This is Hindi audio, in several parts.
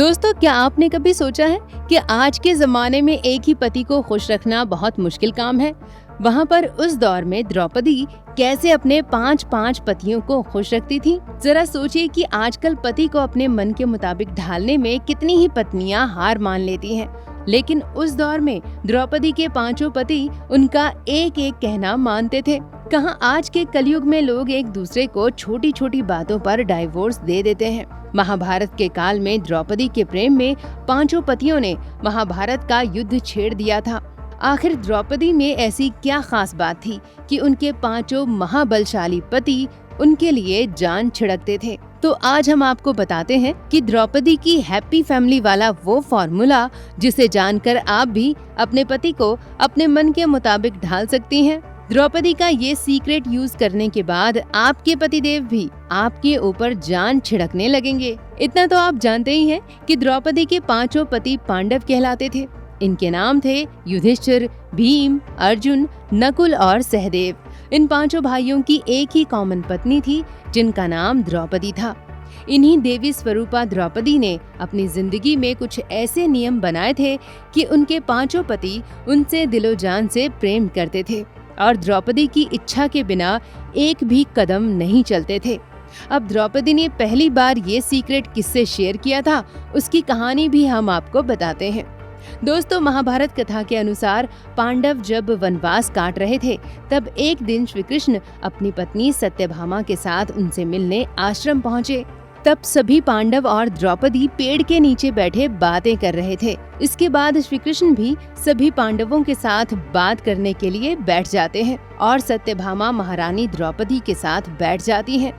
दोस्तों, क्या आपने कभी सोचा है कि आज के जमाने में एक ही पति को खुश रखना बहुत मुश्किल काम है। वहाँ पर उस दौर में द्रौपदी कैसे अपने 5 पतियों को खुश रखती थी। जरा सोचिए कि आजकल पति को अपने मन के मुताबिक ढालने में कितनी ही पत्नियां हार मान लेती हैं। लेकिन उस दौर में द्रौपदी के 5 पति उनका एक एक कहना मानते थे। कहाँ आज के कलयुग में लोग एक दूसरे को छोटी छोटी बातों पर डाइवोर्स दे देते हैं। महाभारत के काल में द्रौपदी के प्रेम में 5 पतियों ने महाभारत का युद्ध छेड़ दिया था। आखिर द्रौपदी में ऐसी क्या खास बात थी कि उनके 5 महाबलशाली पति उनके लिए जान छिड़कते थे। तो आज हम आपको बताते हैं कि द्रौपदी की हैप्पी फैमिली वाला वो फॉर्मूला जिसे जानकर आप भी अपने पति को अपने मन के मुताबिक ढाल सकती हैं। द्रौपदी का ये सीक्रेट यूज करने के बाद आपके पतिदेव भी आपके ऊपर जान छिड़कने लगेंगे। इतना तो आप जानते ही हैं कि द्रौपदी के 5 पति पांडव कहलाते थे। इनके नाम थे युधिष्ठिर, भीम, अर्जुन, नकुल और सहदेव। इन 5 भाइयों की एक ही कॉमन पत्नी थी जिनका नाम द्रौपदी था। इन्हीं देवी स्वरूपा द्रौपदी ने अपनी जिंदगी में कुछ ऐसे नियम बनाए थे कि उनके 5 पति उनसे दिलो जान से प्रेम करते थे और द्रौपदी की इच्छा के बिना एक भी कदम नहीं चलते थे। अब द्रौपदी ने पहली बार ये सीक्रेट किससे शेयर किया था, उसकी कहानी भी हम आपको बताते हैं। दोस्तों, महाभारत कथा के अनुसार पांडव जब वनवास काट रहे थे तब एक दिन श्री कृष्ण अपनी पत्नी सत्यभामा के साथ उनसे मिलने आश्रम पहुँचे। तब सभी पांडव और द्रौपदी पेड़ के नीचे बैठे बातें कर रहे थे। इसके बाद श्री कृष्ण भी सभी पांडवों के साथ बात करने के लिए बैठ जाते हैं और सत्यभामा महारानी द्रौपदी के साथ बैठ जाती हैं।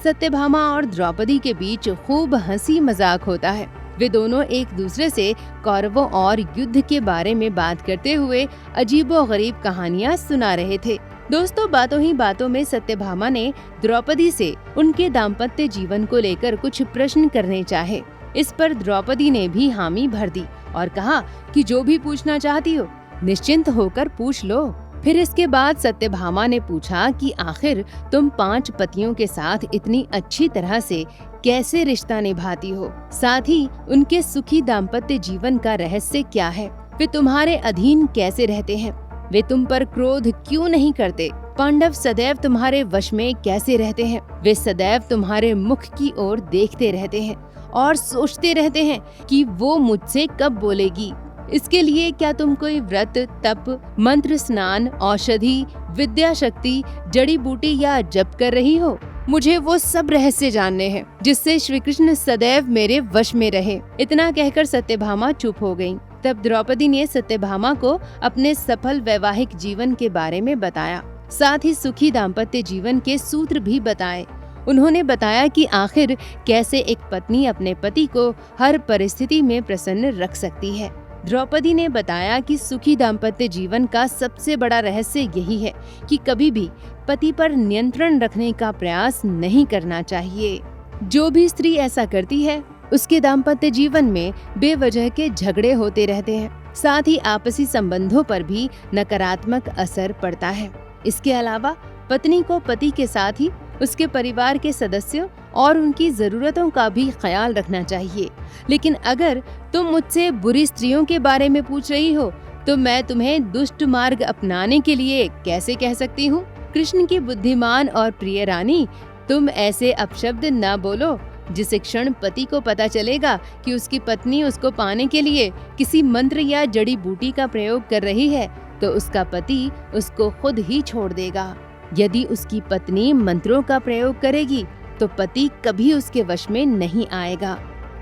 सत्यभामा और द्रौपदी के बीच खूब हंसी मजाक होता है। वे दोनों एक दूसरे से कौरवों और युद्ध के बारे में बात करते हुए अजीबोगरीब कहानियां सुना रहे थे। दोस्तों, बातों ही बातों में सत्यभामा ने द्रौपदी से उनके दाम्पत्य जीवन को लेकर कुछ प्रश्न करने चाहे। इस पर द्रौपदी ने भी हामी भर दी और कहा कि जो भी पूछना चाहती हो निश्चिंत होकर पूछ लो। फिर इसके बाद सत्यभामा ने पूछा कि आखिर तुम 5 पतियों के साथ इतनी अच्छी तरह से कैसे रिश्ता निभाती हो, साथ ही उनके सुखी दाम्पत्य जीवन का रहस्य क्या है, वे तुम्हारे अधीन कैसे रहते हैं, वे तुम पर क्रोध क्यों नहीं करते, पांडव सदैव तुम्हारे वश में कैसे रहते हैं, वे सदैव तुम्हारे मुख की ओर देखते रहते हैं और सोचते रहते हैं कि वो मुझसे कब बोलेगी। इसके लिए क्या तुम कोई व्रत, तप, मंत्र, स्नान, औषधि, विद्या शक्ति, जड़ी बूटी या जप कर रही हो? मुझे वो सब रहस्य जानने हैं जिससे श्री कृष्ण सदैव मेरे वश में रहे। इतना कहकर सत्यभामा चुप हो गयी। तब द्रौपदी ने सत्यभामा को अपने सफल वैवाहिक जीवन के बारे में बताया, साथ ही सुखी दाम्पत्य जीवन के सूत्र भी बताए। उन्होंने बताया कि आखिर कैसे एक पत्नी अपने पति को हर परिस्थिति में प्रसन्न रख सकती है। द्रौपदी ने बताया कि सुखी दाम्पत्य जीवन का सबसे बड़ा रहस्य यही है कि कभी भी पति पर नियंत्रण रखने का प्रयास नहीं करना चाहिए। जो भी स्त्री ऐसा करती है उसके दाम्पत्य जीवन में बेवजह के झगड़े होते रहते हैं, साथ ही आपसी संबंधों पर भी नकारात्मक असर पड़ता है। इसके अलावा पत्नी को पति के साथ ही उसके परिवार के सदस्यों और उनकी जरूरतों का भी ख्याल रखना चाहिए। लेकिन अगर तुम मुझसे बुरी स्त्रियों के बारे में पूछ रही हो तो मैं तुम्हें दुष्ट मार्ग अपनाने के लिए कैसे कह सकती हूँ? कृष्ण की बुद्धिमान और प्रिय रानी, तुम ऐसे अपशब्द न बोलो जिस क्षण पति को पता चलेगा कि उसकी पत्नी उसको पाने के लिए किसी मंत्र या जड़ी बूटी का प्रयोग कर रही है तो उसका पति उसको खुद ही छोड़ देगा। यदि उसकी पत्नी मंत्रों का प्रयोग करेगी तो पति कभी उसके वश में नहीं आएगा।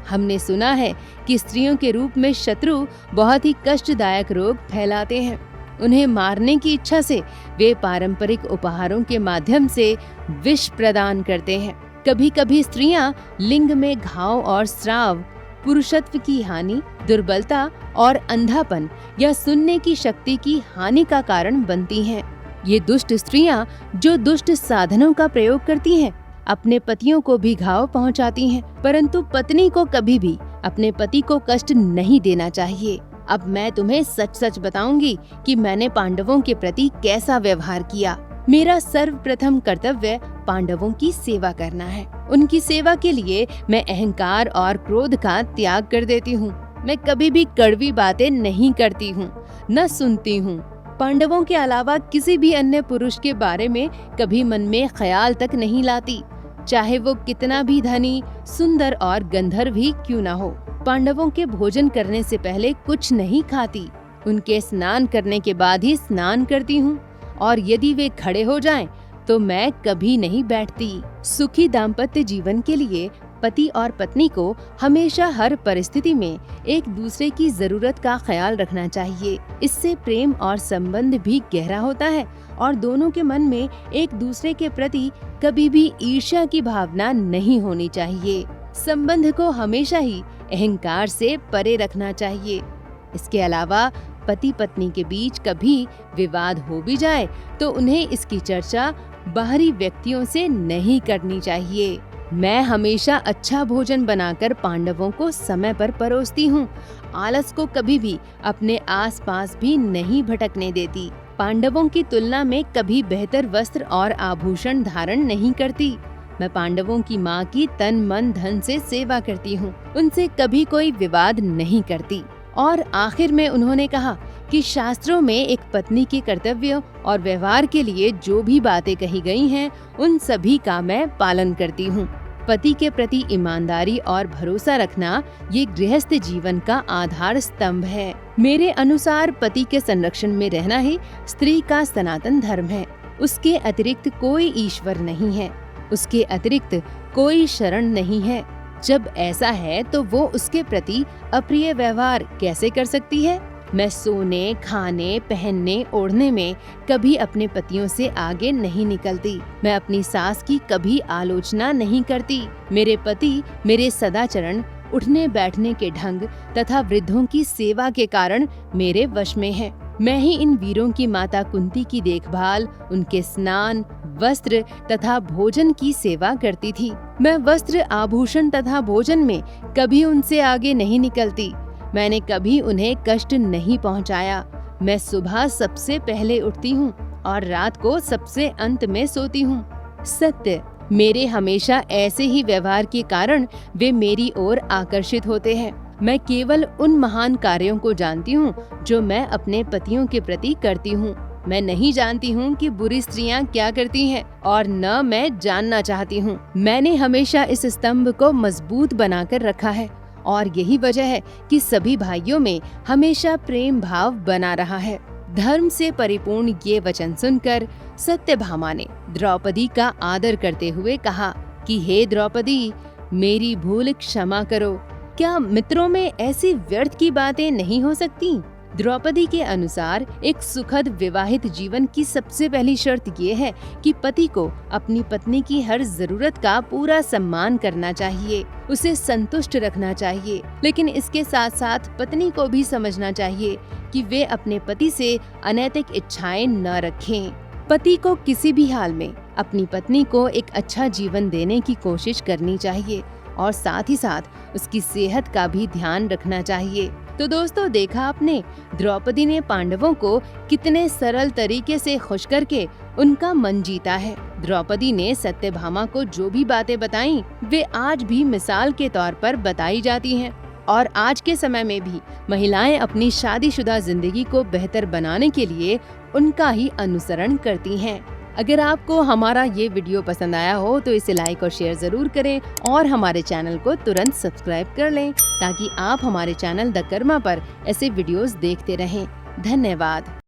हमने सुना है कि स्त्रियों के रूप में शत्रु बहुत ही कष्टदायक रोग फैलाते हैं। उन्हें मारने की इच्छा से वे पारंपरिक उपहारों के माध्यम से विष प्रदान करते हैं। कभी कभी स्त्रियां लिंग में घाव और स्राव, पुरुषत्व की हानि, दुर्बलता और अंधापन या सुनने की शक्ति की हानि का कारण बनती हैं। ये दुष्ट स्त्रियां जो दुष्ट साधनों का प्रयोग करती हैं, अपने पतियों को भी घाव पहुंचाती हैं, परंतु पत्नी को कभी भी अपने पति को कष्ट नहीं देना चाहिए। अब मैं तुम्हें सच सच बताऊंगी कि मैंने पांडवों के प्रति कैसा व्यवहार किया। मेरा सर्वप्रथम कर्तव्य पांडवों की सेवा करना है। उनकी सेवा के लिए मैं अहंकार और क्रोध का त्याग कर देती हूँ। मैं कभी भी कड़वी बातें नहीं करती हूँ, न सुनती हूँ। पांडवों के अलावा किसी भी अन्य पुरुष के बारे में कभी मन में ख्याल तक नहीं लाती, चाहे वो कितना भी धनी, सुंदर और गंधर्व ही क्यों ना हो। पांडवों के भोजन करने से पहले कुछ नहीं खाती। उनके स्नान करने के बाद ही स्नान करती हूँ, और यदि वे खड़े हो जाएं, तो मैं कभी नहीं बैठती। सुखी दाम्पत्य जीवन के लिए पति और पत्नी को हमेशा हर परिस्थिति में एक दूसरे की जरूरत का ख्याल रखना चाहिए। इससे प्रेम और संबंध भी गहरा होता है और दोनों के मन में एक दूसरे के प्रति कभी भी ईर्ष्या की भावना नहीं होनी चाहिए। संबंध को हमेशा ही अहंकार से परे रखना चाहिए। इसके अलावा पति पत्नी के बीच कभी विवाद हो भी जाए तो उन्हें इसकी चर्चा बाहरी व्यक्तियों से नहीं करनी चाहिए। मैं हमेशा अच्छा भोजन बनाकर पांडवों को समय पर परोसती हूँ। आलस को कभी भी अपने आसपास भी नहीं भटकने देती। पांडवों की तुलना में कभी बेहतर वस्त्र और आभूषण धारण नहीं करती। मैं पांडवों की माँ की तन मन धन से सेवा करती हूँ। उनसे कभी कोई विवाद नहीं करती। और आखिर में उन्होंने कहा कि शास्त्रों में एक पत्नी के कर्तव्य और व्यवहार के लिए जो भी बातें कही गई हैं, उन सभी का मैं पालन करती हूँ। पति के प्रति ईमानदारी और भरोसा रखना ये गृहस्थ जीवन का आधार स्तंभ है। मेरे अनुसार पति के संरक्षण में रहना ही स्त्री का सनातन धर्म है। उसके अतिरिक्त कोई ईश्वर नहीं है, उसके अतिरिक्त कोई शरण नहीं है। जब ऐसा है तो वो उसके प्रति अप्रिय व्यवहार कैसे कर सकती है। मैं सोने, खाने, पहनने, ओढ़ने में कभी अपने पतियों से आगे नहीं निकलती। मैं अपनी सास की कभी आलोचना नहीं करती। मेरे पति मेरे सदाचरण, उठने बैठने के ढंग तथा वृद्धों की सेवा के कारण मेरे वश में है। मैं ही इन वीरों की माता कुंती की देखभाल, उनके स्नान, वस्त्र तथा भोजन की सेवा करती थी। मैं वस्त्र, आभूषण तथा भोजन में कभी उनसे आगे नहीं निकलती। मैंने कभी उन्हें कष्ट नहीं पहुंचाया। मैं सुबह सबसे पहले उठती हूँ और रात को सबसे अंत में सोती हूँ। सत्य, मेरे हमेशा ऐसे ही व्यवहार के कारण वे मेरी ओर आकर्षित होते हैं। मैं केवल उन महान कार्यों को जानती हूँ जो मैं अपने पतियों के प्रति करती हूँ। मैं नहीं जानती हूँ कि बुरी स्त्रियाँ क्या करती हैं और न मैं जानना चाहती हूँ। मैंने हमेशा इस स्तंभ को मजबूत बनाकर रखा है और यही वजह है कि सभी भाइयों में हमेशा प्रेम भाव बना रहा है। धर्म से परिपूर्ण ये वचन सुनकर सत्यभामा ने द्रौपदी का आदर करते हुए कहा कि हे द्रौपदी, मेरी भूल क्षमा करो। क्या मित्रों में ऐसी व्यर्थ की बातें नहीं हो सकती? द्रौपदी के अनुसार एक सुखद विवाहित जीवन की सबसे पहली शर्त ये है कि पति को अपनी पत्नी की हर जरूरत का पूरा सम्मान करना चाहिए, उसे संतुष्ट रखना चाहिए। लेकिन इसके साथ साथ पत्नी को भी समझना चाहिए कि वे अपने पति से अनैतिक इच्छाएं न रखें। पति को किसी भी हाल में अपनी पत्नी को एक अच्छा जीवन देने की कोशिश करनी चाहिए और साथ ही साथ उसकी सेहत का भी ध्यान रखना चाहिए। तो दोस्तों, देखा आपने द्रौपदी ने पांडवों को कितने सरल तरीके से खुश करके उनका मन जीता है। द्रौपदी ने सत्यभामा को जो भी बातें बताईं, वे आज भी मिसाल के तौर पर बताई जाती हैं और आज के समय में भी महिलाएं अपनी शादीशुदा जिंदगी को बेहतर बनाने के लिए उनका ही अनुसरण करती हैं। अगर आपको हमारा ये वीडियो पसंद आया हो तो इसे लाइक और शेयर जरूर करें और हमारे चैनल को तुरंत सब्सक्राइब कर लें ताकि आप हमारे चैनल द कर्मा पर ऐसे वीडियोस देखते रहें। धन्यवाद।